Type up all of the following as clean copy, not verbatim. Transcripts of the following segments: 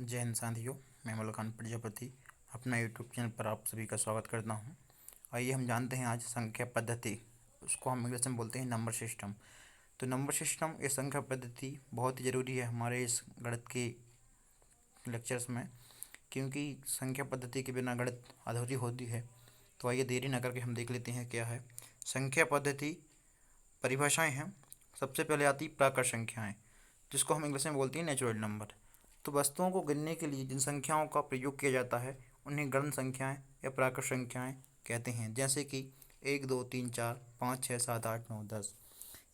जय हिंद साथियों। मैं मलकान प्रजापति अपना यूट्यूब चैनल पर आप सभी का स्वागत करता हूं। आइए हम जानते हैं आज संख्या पद्धति, उसको हम इंग्लिश में बोलते हैं नंबर सिस्टम। तो नंबर सिस्टम ये संख्या पद्धति बहुत ही ज़रूरी है हमारे इस गणित के लेक्चर्स में, क्योंकि संख्या पद्धति के बिना गणित अधूरी होती है। तो आइए देरी न करके हम देख लेते हैं क्या है संख्या पद्धति। परिभाषाएँ हैं। सबसे पहले आती प्राकृत संख्याएँ, जिसको हम इंग्लिश में बोलते हैं नेचुरल नंबर। तो वस्तुओं को गिनने के लिए जिन संख्याओं का प्रयोग किया जाता है उन्हें गण संख्याएं या प्राकृत संख्याएं कहते हैं, जैसे कि 1 2 3 4 5 6 7 8 9 10।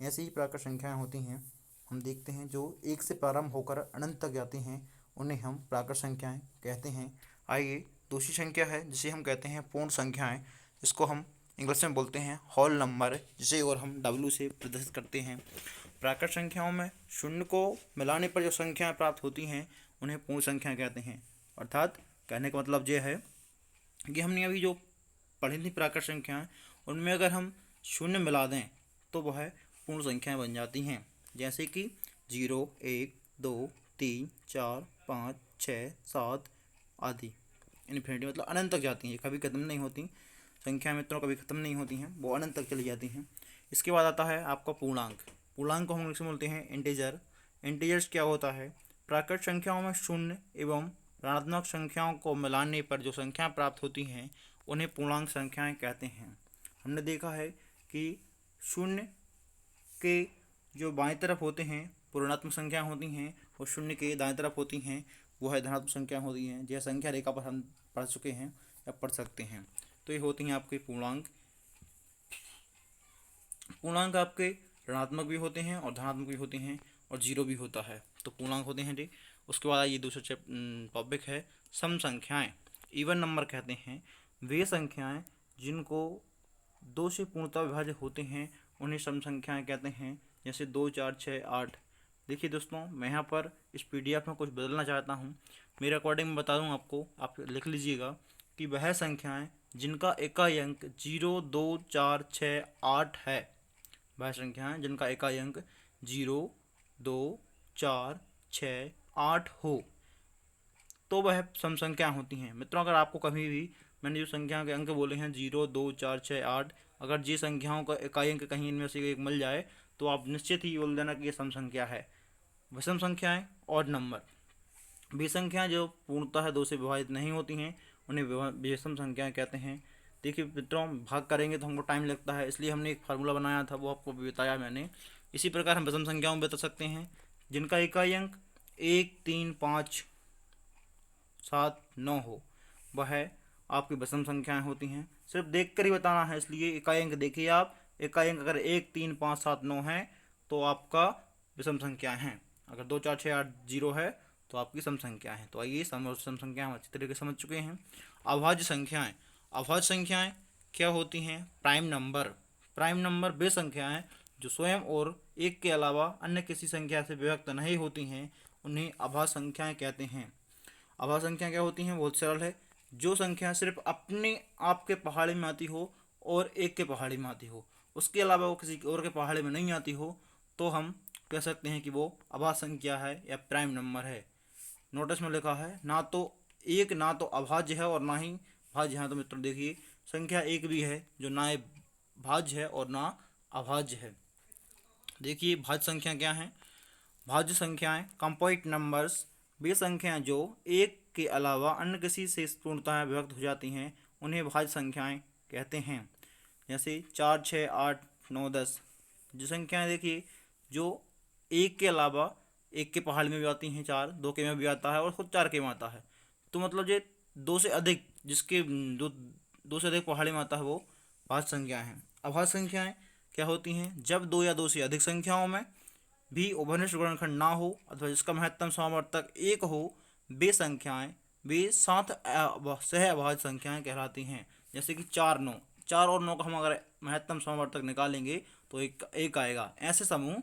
ऐसी ही प्राकृत संख्याएं होती हैं। हम देखते हैं जो एक से प्रारंभ होकर अनंत तक जाती हैं उन्हें हम प्राकृत संख्याएं कहते हैं। आइए दूसरी संख्या है जिसे हम कहते हैं पूर्ण संख्याएं, जिसको हम इंग्लिश में बोलते हैं होल नंबर, जिसे और हम W से प्रदर्शित करते हैं। प्राकृत संख्याओं में शून्य को मिलाने पर जो संख्याएं प्राप्त होती हैं उन्हें पूर्ण संख्या कहते हैं। अर्थात कहने का मतलब ये है कि हमने अभी जो पढ़ी थी प्राकृत संख्याएं, उनमें अगर हम शून्य मिला दें तो वह पूर्ण संख्याएं बन जाती हैं, जैसे कि 0 1 2 3 4 5 6 7 आदि। इन्फिनिटी मतलब अनंत तक जाती हैं, कभी ख़त्म नहीं होती। संख्या मित्रों कभी ख़त्म नहीं होती हैं, वो अनंत तक चली जाती हैं। इसके बाद आता है आपका पूर्णांक। पूर्णांक को हम इंग्लिश में बोलते हैं इंटीजर। इंटीजर्स क्या होता है? प्राकृत संख्याओं में शून्य एवं ऋणात्मक संख्याओं को मिलाने पर जो संख्याएं प्राप्त होती हैं उन्हें पूर्णांक संख्याएं कहते हैं। हमने देखा है कि शून्य के जो बाएं तरफ होते हैं वो ऋणात्मक संख्या होती हैं और शून्य के दाएं तरफ होती हैं वो है धनात्मक संख्या होती हैं। यह संख्या रेखा पर हम पढ़ चुके हैं या पढ़ सकते हैं। तो ये होती हैं आपके पूर्णांक। पूर्णांक आपके ऋणात्मक भी होते हैं और धनात्मक भी होते हैं और जीरो भी होता है, तो पूर्णांक होते हैं जी। उसके बाद ये दूसरा टॉपिक है सम संख्याएं। इवन नंबर कहते हैं वे संख्याएं जिनको 2 से पूर्णतः विभाज्य होते हैं उन्हें सम संख्याएं कहते हैं, जैसे 2 4 6 8। देखिए दोस्तों, मैं यहाँ पर इस PDF में कुछ बदलना चाहता हूँ। मेरे अकॉर्डिंग बता दूँ आपको, आप लिख लीजिएगा कि वह संख्याएं जिनका इकाई अंक 0 2 4 6 8 है, वह संख्याएं जिनका इकाई अंक 0 2 4 6 8 हो, तो वह सम संख्या होती हैं। मित्रों, अगर आपको कभी भी मैंने जो संख्या के अंक बोले हैं 0 2 4 6 8, अगर जी संख्याओं का इकाई अंक कहीं इनमें से एक मिल जाए तो आप निश्चित ही बोल देना कि ये सम संख्या है। विषम संख्याएं और नंबर, विसंख्याएं जो पूर्णतः 2 से विभाजित नहीं होती हैं उन्हें विषम संख्याएं कहते हैं। देखिए मित्रों, भाग करेंगे तो हमको टाइम लगता है, इसलिए हमने एक फार्मूला बनाया था, वो आपको भी बताया मैंने। इसी प्रकार हम विषम संख्याओं में बता सकते हैं जिनका इकाई अंक 1 3 5 7 9 हो, वह आपकी विषम संख्याएं होती हैं। सिर्फ देख कर ही बताना है, इसलिए इकाई अंक देखिए आप। इकाई अंक अगर 1 3 5 7 9 है तो आपका विषम संख्या है। अगर 2 4 6 8 0 है तो आपकी सम संख्या है। तो आइए सम और सम संख्या हम अच्छी तरीके से समझ चुके हैं। अभाज्य संख्याएं। अभाज्य संख्याएं क्या होती हैं? Prime number. प्राइम नंबर वे संख्याएं जो स्वयं और एक के अलावा अन्य किसी संख्या से विभक्त नहीं होती हैं उन्हें अभाज्य संख्याएं कहते हैं। अभाज्य संख्या क्या होती हैं? बहुत सरल है। जो संख्या सिर्फ अपने आप के पहाड़े में आती हो और एक के पहाड़े में आती हो, उसके अलावा वो किसी और के पहाड़े में नहीं आती हो, तो हम कह सकते हैं कि वो अभाज्य संख्या है या प्राइम नंबर है। नोटिस में लिखा है ना तो एक ना तो अभाज्य है और ना ही भाज्य है। तो मित्रों देखिए, संख्या एक भी है जो ना भाज्य है और ना अभाज्य है। देखिए भाज्य संख्या क्या है? भाज्य संख्याएं कंपोजिट नंबर्स वे संख्याएं जो एक के अलावा अन्य किसी से पूर्णतः विभक्त हो जाती हैं उन्हें भाज्य संख्याएं कहते हैं। जैसे 4 6 8 9 10, जो संख्याएं देखिए जो एक के अलावा एक के पहाड़ में भी आती हैं, 4 2 के में भी आता है और खुद 4 के में आता है। तो मतलब ये 2 से अधिक, जिसके दो से अधिक पहाड़ी में आता है वो भाज्य संख्या है। अभाज्य संख्याएं क्या होती हैं? जब 2 या 2 से अधिक संख्याओं में भी उभयनिष्ठ गुणनखंड ना हो अथवा जिसका महत्तम समावर्तक 1 हो, वे संख्याएं वे सात सह अभाज्य संख्याएं कहलाती हैं। जैसे कि 4 9, 4 और 9 का हम अगर महत्तम समावर्तक निकालेंगे तो एक आएगा। ऐसे समूह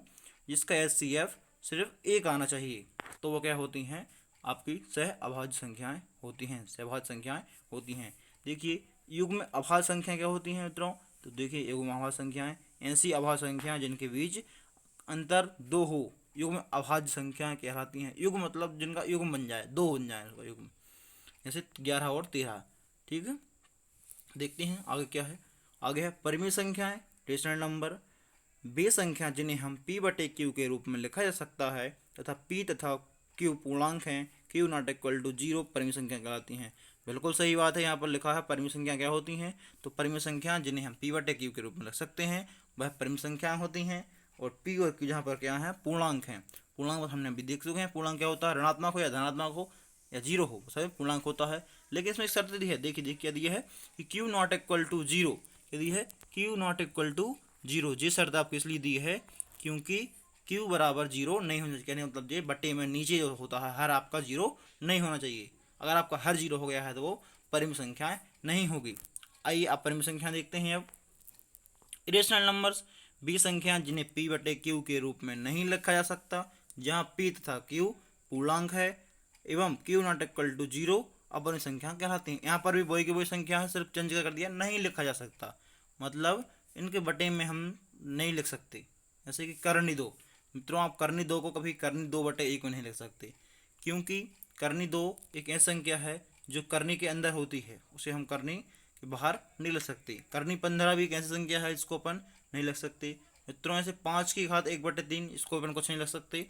जिसका HCF सिर्फ एक आना चाहिए, तो वो क्या होती हैं? आपकी सह अभाज्य संख्याएं होती हैं, सहभाज्य संख्याएं होती हैं। देखिए युग्म अभाज्य संख्या क्या होती हैं मित्रों? तो देखिए युग्म अभाज्य संख्याएं ऐसी अभाज्य संख्याएं जिनके बीच अंतर 2 हो, युग्म अभाज्य संख्याएं कहलाती हैं। युग्म मतलब जिनका युग्म बन जाए, दो बन जाए उसका युग्म, जैसे 11 और 13। ठीक है, देखते हैं आगे क्या है। आगे है परिमेय संख्याएं, रेशनल नंबर, वे संख्या जिन्हें हम p बटे q के रूप में लिखा जा सकता है तथा p तथा q पूर्णांक हैं, q नॉट इक्वल टू 0 परिमेय संख्या कहलाती हैं। बिल्कुल सही बात है, यहाँ पर लिखा है परिमेय संख्या क्या होती हैं, तो परिमेय संख्या जिन्हें हम p बटे q के रूप में लिख सकते हैं वह परिमेय संख्याएं होती हैं। और p और q जहाँ पर क्या है, पूर्णांक हैं। पूर्णांक हमने अभी देख चुके हैं, पूर्णांक क्या होता है, ऋणात्मक हो या धनात्मक हो या जीरो हो, सभी पूर्णांक होता है। लेकिन इसमें एक शर्त दी है, देखिए क्या दी है कि q नॉट इक्वल टू 0, क्या दी है, q नॉट इक्वल टू 0। ये शर्त आपको इसलिए दी है क्योंकि q बराबर 0 नहीं होना चाहिए, कहने मतलब ये बटे में नीचे जो होता है हर आपका 0 नहीं होना चाहिए। अगर आपका हर 0 हो गया है तो वो परिमेय संख्याएं नहीं होगी। आइए आप परिमेय संख्या देखते हैं। अब इरेशनल नंबर्स, बी संख्या जिन्हें p बटे q के रूप में नहीं लिखा जा सकता, जहाँ p तथा q पूर्णांक है एवं q नॉट इक्वल टू 0 अपरिमेय संख्या कहलाती हैं। यहाँ पर भी वही की वही संख्या है, सिर्फ चेंज कर दिया, नहीं लिखा जा सकता, मतलब इनके बटे में हम नहीं लिख सकते। जैसे कि करनी दो, मित्रों आप करनी दो को कभी करनी 2 बटे 1 में नहीं लिख सकते, क्योंकि करनी 2 एक ऐसी संख्या है जो करनी के अंदर होती है, उसे हम करनी के बाहर नहीं लिख सकते। करनी 15 भी एक ऐसी संख्या है जिसको अपन नहीं लिख सकते। मित्रों ऐसे 5 की घात 1/3 इसको अपन कुछ नहीं लिख सकते।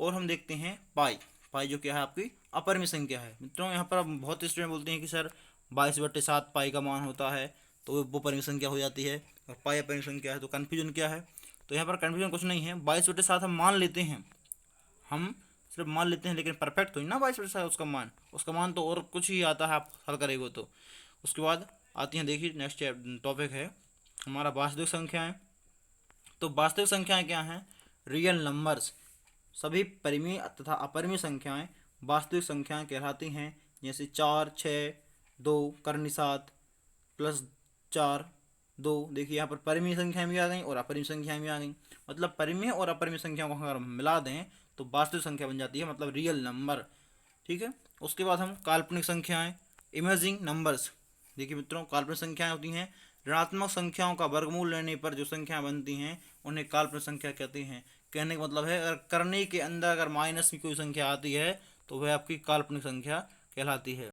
और हम देखते हैं पाई, पाई जो क्या है आपकी अपरिमेय संख्या है। मित्रों यहाँ पर बहुत स्टूडेंट बोलते हैं कि सर 22/7 पाई का मान होता है, तो वो परिमेय संख्या हो जाती है और पाई अपरिमेय संख्या है, तो कन्फ्यूजन क्या है। तो यहाँ पर कन्फ्यूजन कुछ नहीं है, 22/7 हम मान लेते हैं, हम सिर्फ मान लेते हैं, लेकिन परफेक्ट तो ना 22/7 उसका मान तो और कुछ ही आता है, आप हल करेंगे तो। उसके बाद आती हैं, देखिए नेक्स्ट टॉपिक है हमारा वास्तविक संख्याएं। तो वास्तविक संख्याएं क्या हैं, रियल नंबर्स। सभी परिमेय तथा अपरिमेय संख्याएं वास्तविक संख्याएं कहलाती हैं। जैसे 4, 6, 2, करनी 7 प्लस 4, 2। देखिए यहाँ पर परिमेय संख्याएं भी आ गई और अपरिमेय संख्याएं भी आ गई, मतलब परिमेय और अपरिमेय संख्याओं को अगर हम मिला दें तो वास्तविक संख्या बन जाती है, मतलब रियल नंबर। ठीक है, उसके बाद हम काल्पनिक संख्याएं, इमेजिंग नंबर्स। देखिए मित्रों, काल्पनिक संख्याएं होती हैं ऋणात्मक संख्याओं का वर्गमूल लेने पर जो संख्या बनती हैं उन्हें काल्पनिक संख्या कहते हैं। कहने का मतलब है अगर करने के अंदर अगर माइनस की कोई संख्या आती है तो वह आपकी काल्पनिक संख्या कहलाती है।